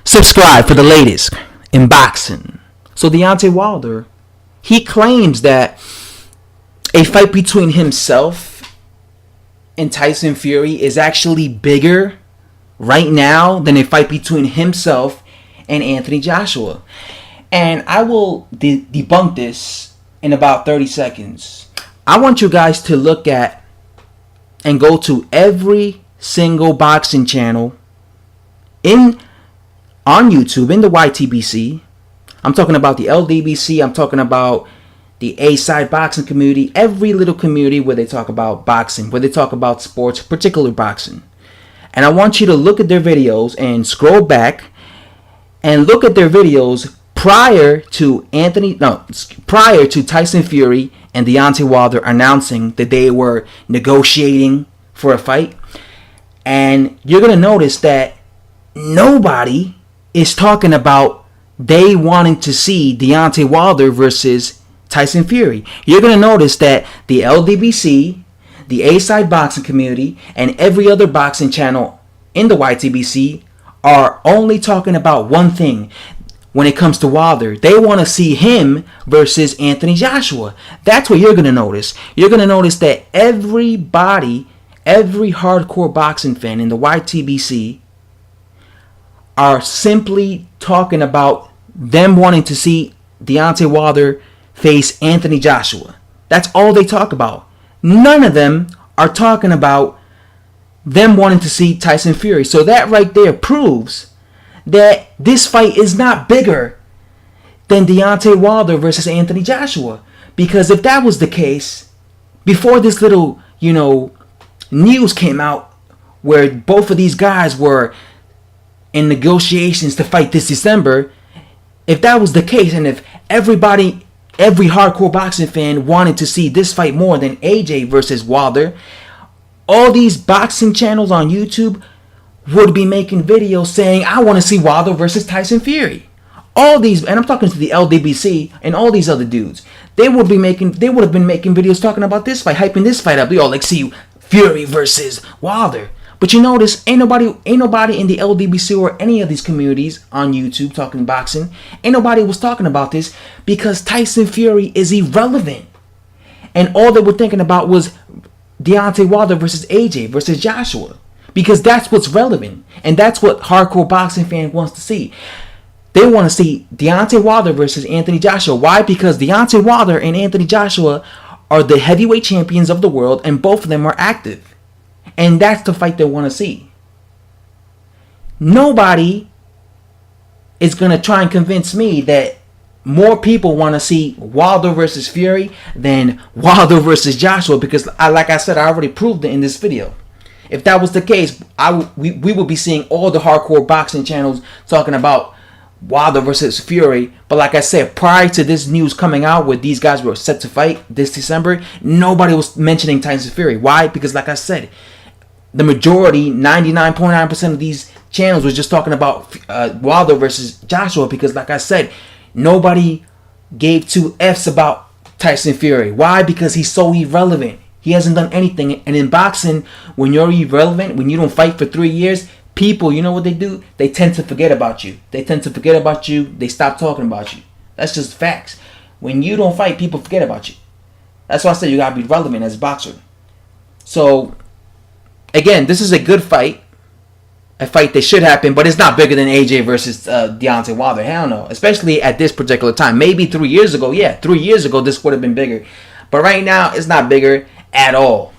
Subscribe for the latest in boxing. So Deontay Wilder, he claims that a fight between himself and Tyson Fury is actually bigger right now than a fight between himself and Anthony Joshua. And I will debunk this in about 30 seconds. I want you guys to look at and go to every single boxing channel on YouTube, in the YTBC. I'm talking about the LDBC. I'm talking about the A-side boxing community. Every little community where they talk about boxing, where they talk about sports, particularly boxing. And I want you to look at their videos and scroll back and look at their videos prior to Tyson Fury and Deontay Wilder announcing that they were negotiating for a fight. And you're going to notice that nobody is talking about they wanting to see Deontay Wilder versus Tyson Fury. You're going to notice that the LDBC, the A-side boxing community, and every other boxing channel in the YTBC are only talking about one thing when it comes to Wilder. They want to see him versus Anthony Joshua. That's what you're going to notice. You're going to notice that everybody, every hardcore boxing fan in the YTBC are simply talking about them wanting to see Deontay Wilder face Anthony Joshua. That's all they talk about. None of them are talking about them wanting to see Tyson Fury. So that right there proves that this fight is not bigger than Deontay Wilder versus Anthony Joshua. Because if that was the case, before this little, news came out where both of these guys were in negotiations to fight this December, if that was the case, and if every hardcore boxing fan wanted to see this fight more than AJ versus Wilder, all these boxing channels on YouTube would be making videos saying, I want to see Wilder versus Tyson Fury. All these, and I'm talking to the LDBC and all these other dudes, they would have been making videos talking about this fight, hyping this fight up. We all like see Fury versus Wilder. But you notice, ain't nobody in the LDBC or any of these communities on YouTube talking boxing. Ain't nobody was talking about this because Tyson Fury is irrelevant. And all they were thinking about was Deontay Wilder versus AJ versus Joshua. Because that's what's relevant. And that's what hardcore boxing fan wants to see. They want to see Deontay Wilder versus Anthony Joshua. Why? Because Deontay Wilder and Anthony Joshua are the heavyweight champions of the world and both of them are active. And that's the fight they want to see. Nobody is going to try and convince me that more people want to see Wilder versus Fury than Wilder versus Joshua, because like I said, I already proved it in this video. If that was the case, we would be seeing all the hardcore boxing channels talking about Wilder versus Fury. But like I said, prior to this news coming out where these guys were set to fight this December, nobody was mentioning Tyson Fury. Why? Because like I said, the majority, 99.9% of these channels was just talking about Wilder versus Joshua, because like I said, nobody gave two F's about Tyson Fury. Why? Because he's so irrelevant. He hasn't done anything. And in boxing, when you're irrelevant, when you don't fight for 3 years, people, you know what they do? They tend to forget about you. They stop talking about you. That's just facts. When you don't fight, people forget about you. That's why I said you gotta be relevant as a boxer. So again, this is a good fight. A fight that should happen, but it's not bigger than AJ versus Deontay Wilder. Hell no. Especially at this particular time. Maybe 3 years ago. Yeah, 3 years ago this would have been bigger. But right now, it's not bigger at all.